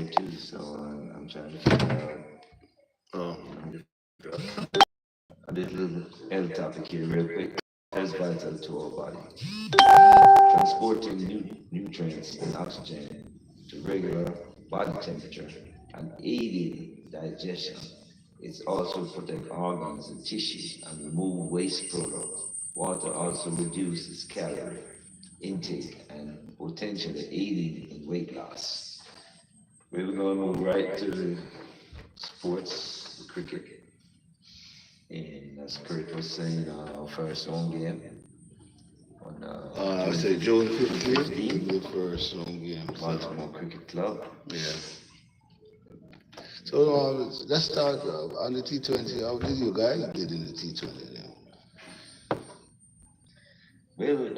too, so I'm trying to figure Oh, out a little health topic here real quick. Is vital to our body. Transporting nutrients and oxygen to regular body temperature and aiding digestion. It also protect organs and tissues and remove waste products. Water also reduces calorie intake and potentially aiding in weight loss. We're going to move right to the sports, the cricket. And as Kurt was saying, our first home game on I June say June 15th, 15th, the first home game. So, Baltimore Cricket Club. yeah. So let's start on the T20. How did you guys did in the T20? Well,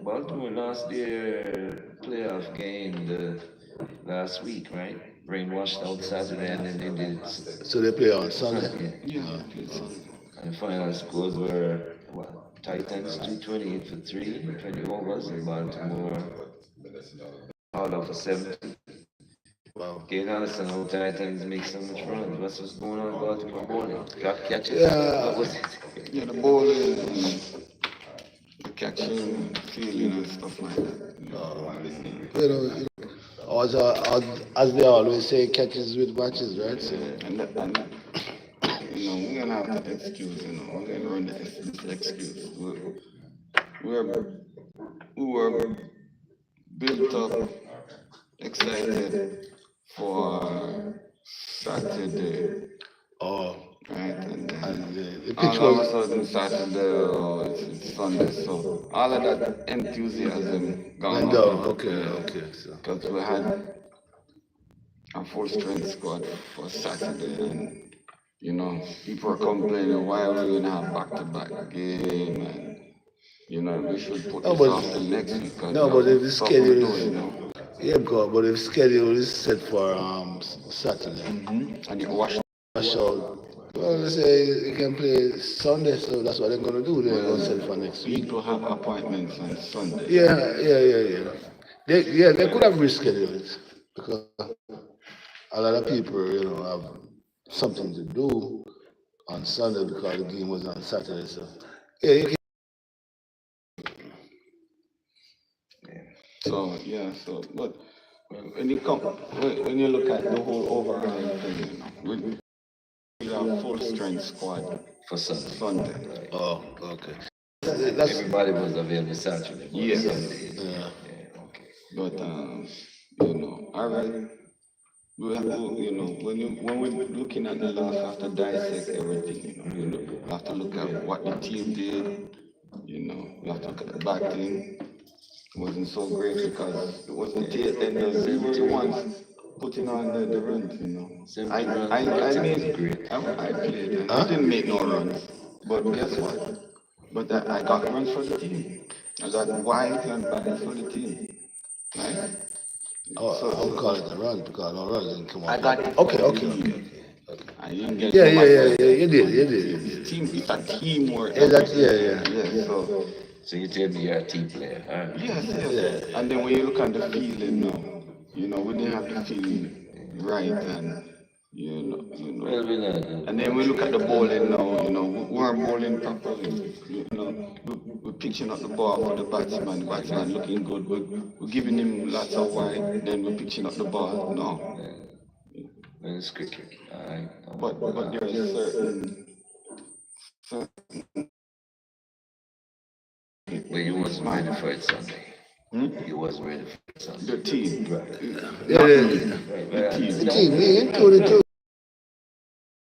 Baltimore lost their playoff game last week, right? Rain washed out Saturday and then they did So they play on Sunday. Sunday. Yeah, they played Sunday. And final scores were what? Titans 228 for 20 overs, and Baltimore all out for 70. Wow. Can't understand how Titans make so much runs. What's going on in Baltimore bowling? Clock catches? Yeah. What was it? Yeah, the bowling, the catching, fielding, and stuff like that. You know, as they always say, catches with matches, right? So, And we're gonna have to excuse, we're gonna run this excuse. We were built up, excited for Saturday, oh, right? And and then the pitch all of a was. sudden Saturday, it's Sunday, so all of that enthusiasm gone Went out down. of Okay, okay. So, because we had a full strength squad for Saturday, and people are complaining why we're gonna have back-to-back game, and we should put no, this off till next week because no, but if the stuff we're schedule doing, is, yeah, God, but if the schedule is set for Saturday, and you wash. so well, they say you can play Sunday, so that's what they're gonna do. They're gonna set for next week. People have appointments on Sunday. Yeah. They could have rescheduled it because a lot of people, have something to do on Sunday because the game was on Saturday. So yeah, you can. But when you look at the whole overall thing, we have full strength squad For Sunday. Sunday. Oh, okay. Everybody was available Saturday. But Yes. Sunday. Yeah. Okay. But all right. When we're looking at the loss, we have to dissect everything. We have to look at what the team did. We have to look at the batting. It wasn't so great because it wasn't the end of we were the ones putting on the runs. 70 runs, I batting made was great. I played. I didn't make no runs, but guess what? But I got runs for the team. I got wides and bats for the team, right? I'll call it a run because no run didn't come I out. got it Okay. I didn't get Yeah. so much. You did. It's a teamwork. Yeah. So you tell me you're a team player, huh? Yes. And then when you look at the feeling now, we didn't have the feeling right, and Well, we know. and then we look at the bowling now, we weren't bowling properly. We're pitching up the ball for the batsman looking good. We're giving him lots of wide, then we're pitching up the ball. No. Well, it's cricket. Alright. But there's certain But you wasn't ready for it Sunday. You wasn't ready for it Sunday. the team. Yeah. Right. The team, we included too.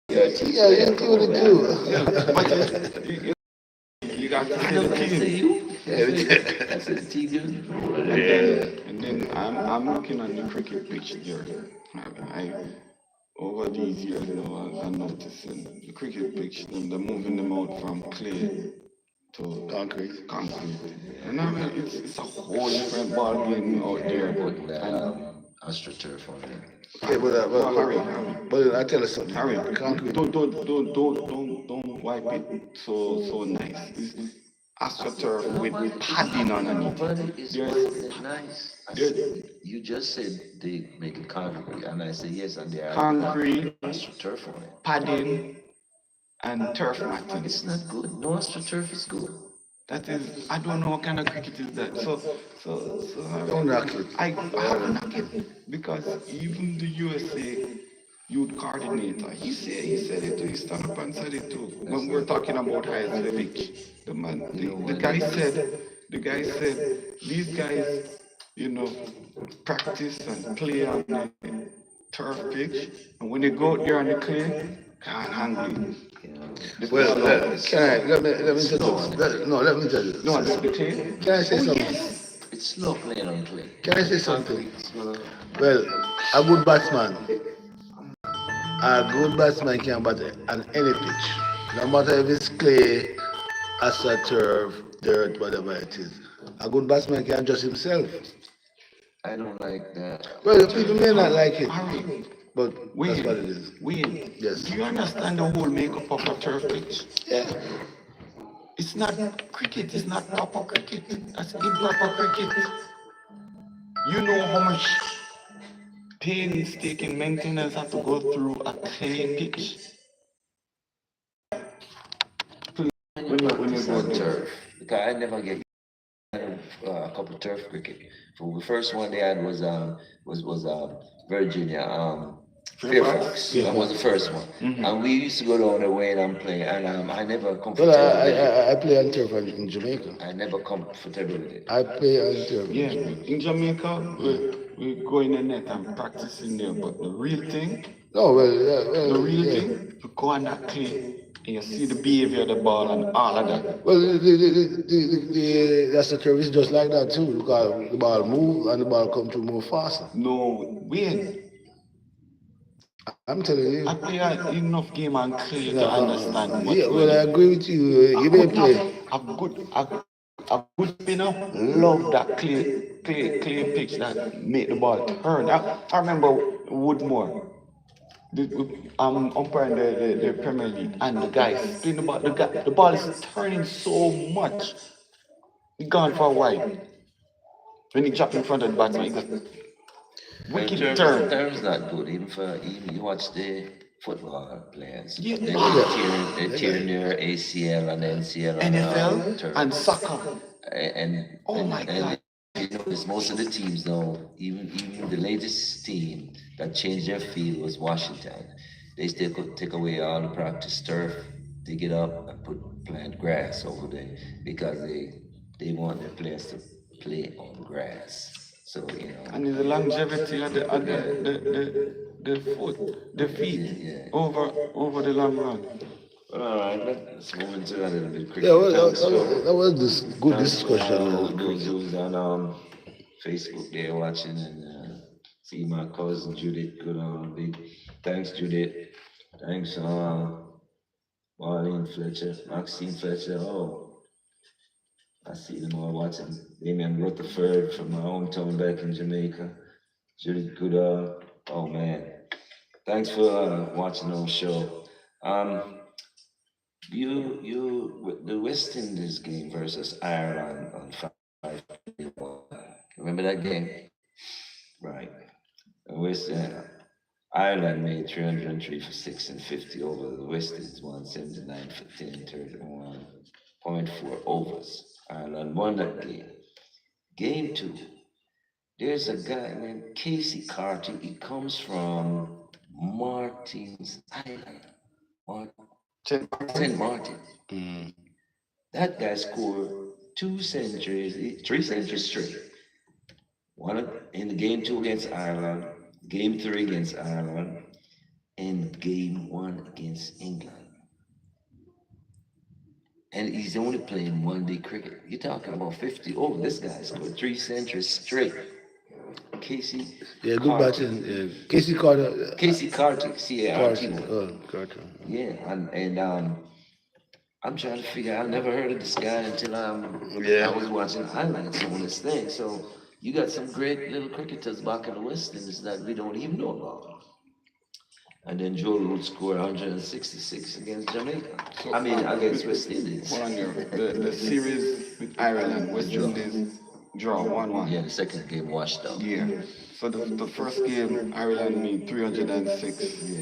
Yeah, you included too. You got to see the team. That's a team. And then I'm looking at the cricket pitch there. I over these years, I'm noticing the cricket pitch, they're moving them out from clay to Concrete. And it's a whole different ball game out there. AstroTurf on there. Yeah, but I tell you something. Harry, Concrete. don't wipe it so nice. AstroTurf with padding underneath it. Nobody is There's playing it nice. I there's said, you just said they make it concrete, and I said yes, and they are concrete, astroturf on it. padding, and turf matting. It's not good. No astroturf is good. That is, I don't know what kind of cricket is that. So Don't knock it. I have to knock it because even the USA youth coordinator, he said it too. He stand up and said it too. When we're talking about highest pitch, the man, the guy said, these guys, you know, practice and play on the turf pitch, and when they go out there on the clay, can't handle it. You know, The Well, slow. let me tell you. No, let me tell you. No, the clay. Can I say Oh something? yes. it's slow playing on clay. Can I say something? Concrete is slow. Well, a good batsman can bat on any pitch, no matter if it's clay, astroturf, dirt, whatever it is. A good batsman can adjust himself. I don't like that. Well, people may not like it, Harry, but that's Wayne, what it is. Wayne, Yes. do you understand the whole makeup of a turf pitch? Yeah. It's not cricket, it's not proper cricket. That's improper cricket. You know how much painstaking maintenance have to go through a clay pitch? When you Practice go on there. turf because I never get a couple of turf cricket. So the first one they had was Virginia Fairfax. That was the first one, and we used to go down the way and play, and I never Well, comfortable with it. I play on turf in Jamaica. I never comfortable with it. I play on turf Yeah, in Jamaica. in Jamaica, we go in the net and practice in there, but the real thing, No, well, the real yeah. thing, you go on that clay and you see the behavior of the ball and all of that. Well, that's the turf is just like that too, because the ball move and the ball come through more faster. No, Wayne, I'm telling you. I play enough game on clay No, to understand what's yeah, well, I going on. agree with you. You may play. A good spinner love that clay pitch that make the ball turn. I remember Woodmore, umpiring the Premier League, and the guy spin the ball. The ball is turning so much. He gone for a while. When he drop in front of the batsman, he goes And wicked turn. term's not good even you watch the football players. Yeah. They tearing their ACL and NCL on NFL turf. and soccer. And Oh my God. you notice most of the teams now, even the latest team that changed their field was Washington. They still could take away all the practice turf, dig it up and plant grass over there because they want their players to play on grass. So And the longevity of the foot, the feet yeah. over the long run. All right, let's move into a little bit cricket. Yeah, well, Thanks that was this good thanks for discussion. who's on Facebook there watching and see my cousin Judith. Good on big. Thanks Judith. Thanks Marlene Fletcher, Maxine Fletcher. Oh, I see them all watching. Damien Rutherford from my hometown back in Jamaica. Judith Goodall. Oh man, thanks for watching our show. With the West Indies game versus Ireland on 5-1. Remember that game? Right. West Ireland made 303 for 6 and 50 over the West Indies 179 for 10, 31.4 overs. Ireland won that game. Game 2. There's a guy named Casey Carty. He comes from Martin's Island. St. Martin. That guy scored 3 centuries straight. One in the game 2 against Ireland, game 3 against Ireland, and game 1 against England. And he's only playing 1-day cricket. You're talking about 50. Oh, this guy scored 3 centuries straight. Casey. Yeah, good batting. Yeah. Casey Carter. Casey Carter, C-A-R-T. Carter. Yeah, and I'm trying to figure. I've never heard of this guy until Yeah. I was watching highlights on this thing. So you got some great little cricketers back in the West Indies that we don't even know about. And then Joe Root scored 166 against Jamaica. So, I mean, against West Indies. hold on there. The series with Ireland, West Indies draw 1-1. Yeah, the second game washed out. Yeah. So the first game, Ireland made 306 Yeah.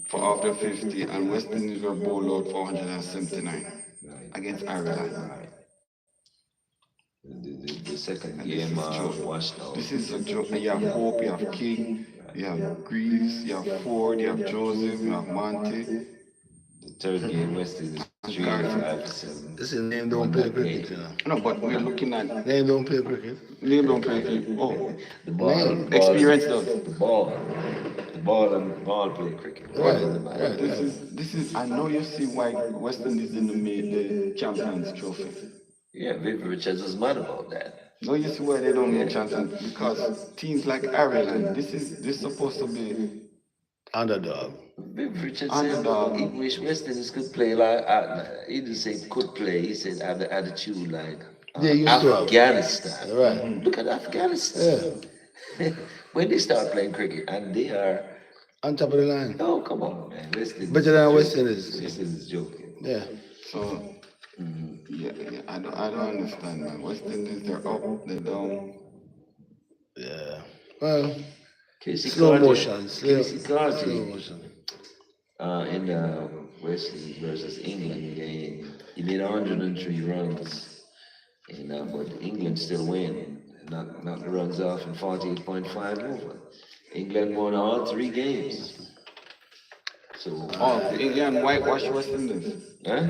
for after 50, and West Indies were bowled out for 179 Right. against Ireland. Right. The second And game this is joke. washed out. This is a joke. And you have Hope, you have King, you have Greaves, you have Ford, you have Joseph, you have Monty. The third game, West Indies 3 for 7. This is name don't play cricket, you know. No, but we're looking at Name don't play cricket. name don't play cricket. Oh, The ball, experience does. The ball and the ball play cricket. Right. This is. I know you see why West Indies didn't make the Champions Trophy. Yeah, Viv Richards was mad about that. No, you see why they don't make Champions, because teams like Ireland, this supposed to be Underdog. Viv Richards Underdog. said he wished West Indies could play like, he didn't say could play, he said have the attitude like They used to have. Afghanistan. Right. Look at Afghanistan. When they start playing cricket and they are, On top of the line. oh, come on, man. West Indies. Better than West Indies. West Indies joking. Yeah. so. Yeah, I don't understand, man. West Indies, they're up, they're down. Yeah. Well, Casey slow Carter- motion. Casey Carter. Slow motion. In the West Indies versus England game, he made 103 runs, and but England still win. Knocked the runs off in 48.5 over. England won all 3 games. So, Oh, England whitewash West Indies. huh?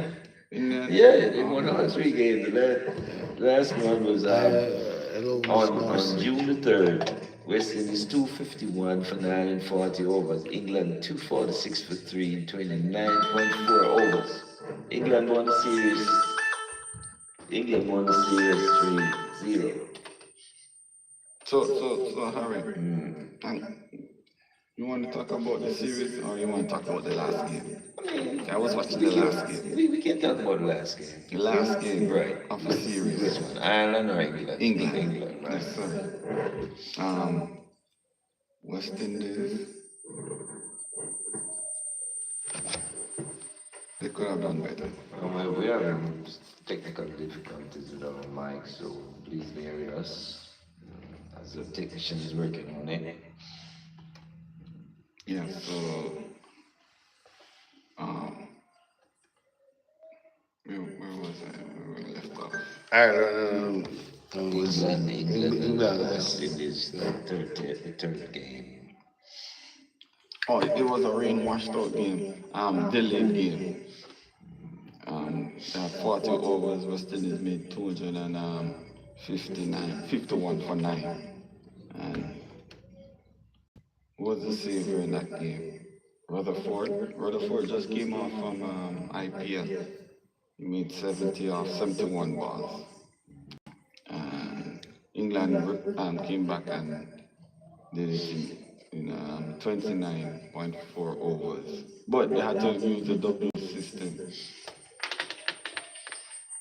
England. Yeah, they won all 3 games. The last one was Hello, on June the 3rd. West Indies 251 for 9 and 40 overs. England 246 for 3 and 29.4 overs. England won the series. England won the series 3-0. So Harry, you want to talk about the series or you want to talk about the last game? I was watching the last game. We can't talk about the last game. The last game Right. of the series. Which one? Ireland or England? England. Right. Yes, sir. West Indies. They could have done better. Well, we are having technical difficulties with our mic, so please bear with us as the technician is working on it. Yeah, so where was I? Where we left off? Ireland. England, England. West Indies, the third game. Oh, it was a rain washed out game, delayed game. 40 overs, West Indies made 51 for 9. And who was the saver in that game? Rutherford. Rutherford just came off from IPL. He made 70 off 71 balls. And England came back and did it in 29.4 overs. But they had to use the double system.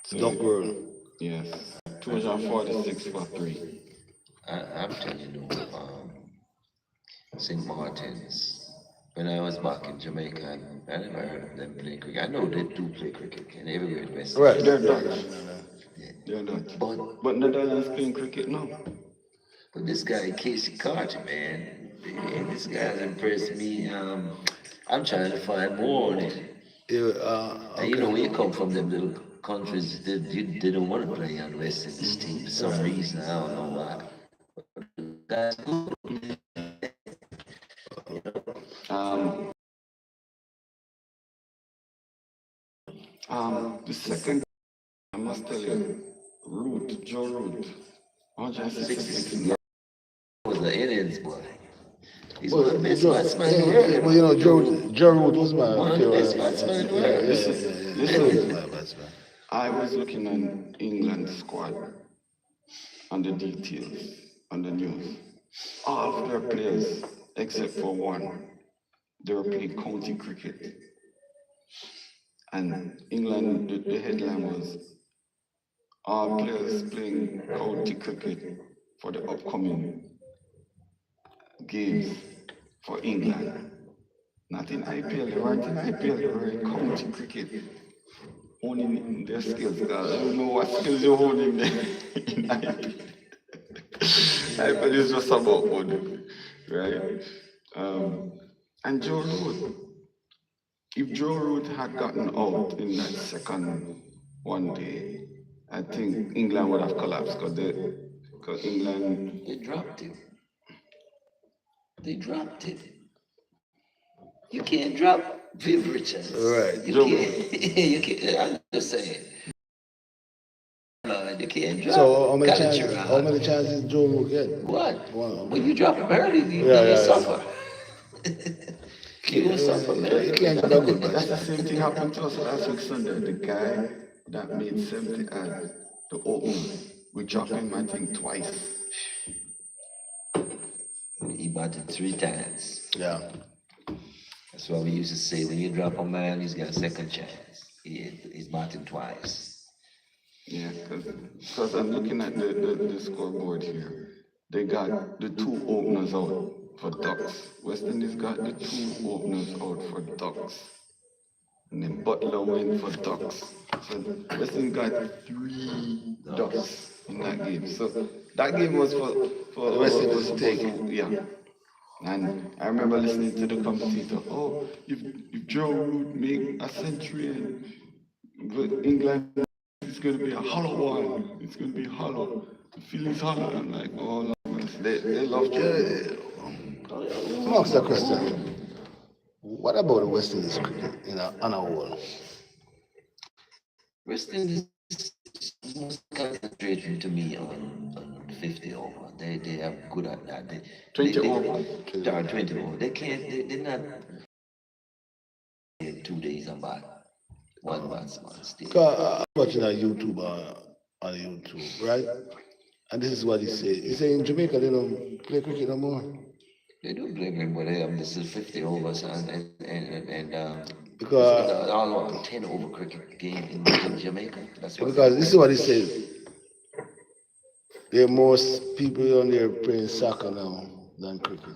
So, Duck World. yes, 246 for 3. I'm telling you, St. Martin's. When I was back in Jamaica, I never heard of them playing cricket. I know they do play cricket everywhere in West. Right. They're Dutch. They're Dutch. But Netherlands playing cricket now. But this guy, Casey Carter, man, this guy has impressed me. I'm trying to find more on it. And you know, when you come from them little countries, they don't want to play on West Indies team for some reason. I don't know why. That's good. The second, I must tell you, Joe Root, 166. Was the Indians boy. He's one of the best batsmen in the world. Well, you know, Joe Root was my One of the best batsmen in the world. Listen, I was looking on England's squad, on the details, on the news. All of their players, except for one, they were playing county cricket. And England, the headline was, all players playing county cricket for the upcoming games for England. not in IPL, they weren't in IPL, they were in county cricket, honing their skills. Cause I don't know what skills you're honing there in IPL. IPL is just about money, right? Um, and Joe Root, if Joe Root had gotten out in that second one day, I think England would have collapsed because England. They dropped him. They dropped him. You can't drop Viv Richards. Right. You can't. You can't. I'm just saying. You can't drop. So how many Calichuran. chances Joe Root get? What? One. When you drop him early, Yeah, you yeah, suffer. You gonna suffer, You man. can't get a good That's match. the same thing happened to us last week Sunday. The guy that made 70 at the opener, we dropped him, I think, twice. He batted 3 times. Yeah. That's why we used to say when you drop a man, he's got a second chance. He's batting twice. Yeah, because I'm looking at the scoreboard here. They got the 2 openers out for Ducks. West Indies got the 2 openers out for Ducks. And then Butler went for Ducks. So West Indies got 3 Ducks in that game. So that game was for The West Indies was supposed take. to, yeah. And I remember listening to the commentator, oh, if Joe Root make a century and England, it's going to be a hollow one. It's going to be hollow. The feeling's hollow. I'm like, oh, no, man. They love Joe Root. Let me ask that question. What about the West Indies cricket on a whole? West Indies most concentrating to me on 50 over. They are good at that. 20 they, over. They are 20 over. They can't. They're not. 2 days and bat. One batsman still. Because I'm watching on YouTube, on YouTube, right? And this is what he said. He said in Jamaica they don't play cricket no more. They do play cricket, but this is 50 overs and Because all 10 over cricket game in Jamaica. That's what. because this is what he said. There are more people on there playing soccer now than cricket.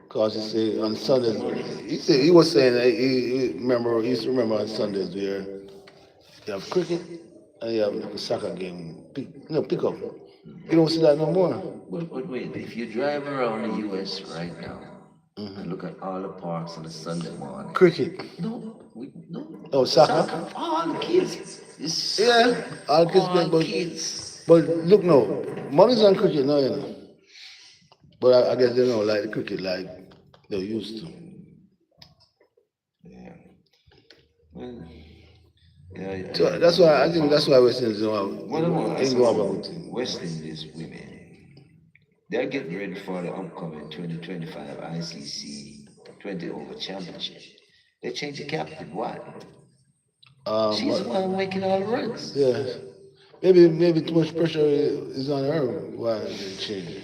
Because he said on Sundays, he was saying that he used to remember on Sundays where you have cricket and you have like a soccer game, pick up. You don't see that no more. But wait, if you drive around the U.S. right now and look at all the parks on a Sunday morning, Cricket. No. Oh, soccer? All the kids. Yeah, all kids play, but look now, money's on cricket now, you know. But I guess they don't like the cricket like they used to. Yeah. Well, yeah. So that's why I think that's why West Indies What about ain't go up a good thing. West Indies women? They're getting ready for the upcoming 2025 ICC 20 over championship. They changed the captain. Why? She's the one making all the runs. Yeah. Maybe too much pressure is on her. Why they change it?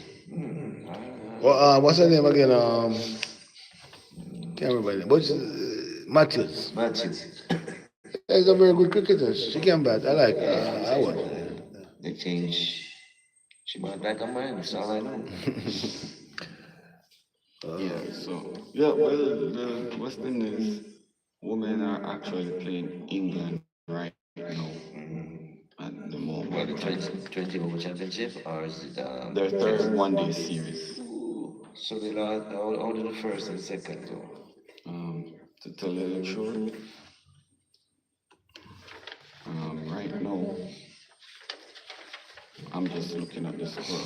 Well, what's her name again? Can't remember her name. But Matthews. She's a very good cricketer. She can bat. I like her. I watch her. They change. She might like a man. That's all I know. Well, the West Indies women are actually playing England right now at the moment. What, the 20 over championship, or is it Their third one-day series. Ooh, so they lost out of the first and second, though. To tell you the truth, right now, I'm just looking at the score.